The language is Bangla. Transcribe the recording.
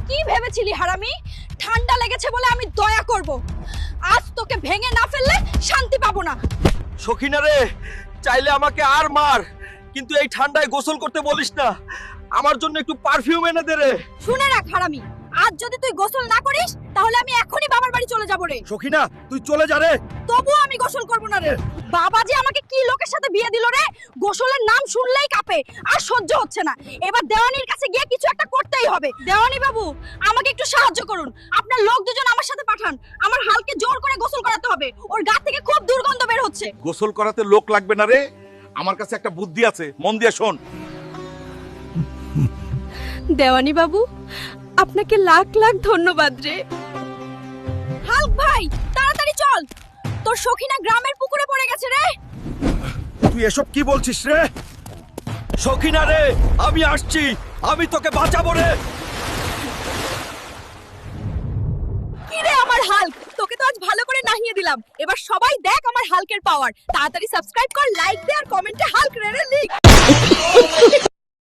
কি ভেবেছিলি হারামি? ঠান্ডা লেগেছে বলে আমি দয়া করব। আজ তোকে ভেঙে না ফেললে শান্তি পাবো না। সখিনা রে, চাইলে আমাকে আর মার, কিন্তু এই ঠান্ডায় গোসল করতে বলিস না। আমার জন্য একটু পারফিউম এনে দে রে। শুনে রাখ হারামি, আজ যদি তুই গোসল না করিস তাহলে আমি এখনই বাবার বাড়ি চলে যাব রে। সখিনা, তুই চলে যা রে। তবুও আমি গোসল করব না রে। বাবা যে আমাকে কি লোকের সাথে বিয়ে দিল রে, গোসলের নাম শুনলেই কাঁপে, আর সহ্য হচ্ছে না। এবার দেওয়ানির কাছে গিয়ে কিছু একটা করতেই হবে। দেওয়ানি বাবু, আমাকে একটু সাহায্য করুন। আপনার লোক দুজন আমার সাথে পাঠান। আমার হালকে জোর করে গোসল করাতে হবে, ওর গা থেকে খুব দুর্গন্ধ বের হচ্ছে। গোসল করাতে লোক লাগবে না রে, আমার কাছে একটা বুদ্ধি আছে, মন দিয়ে শোন। দেওয়ানি বাবু, আপনাকে লাখ লাখ ধন্যবাদ রে। হাল্ক ভাই, তাড়াতাড়ি চল, তোর সখিনা গ্রামের পুকুরে পড়ে গেছে রে। তুই এসব কি বলছিস রে? সখিনা রে, আমি আসছি, আমি তোকে বাঁচাবো রে। কি রে আমার হাল্ক, তোকে তো আজ ভালো করে নাহিয়ে দিলাম। এবার সবাই দেখ আমার হাল্কের পাওয়ার। তাড়াতাড়ি সাবস্ক্রাইব কর, লাইক দে আর কমেন্টে হাল্ক রে রে লিখ।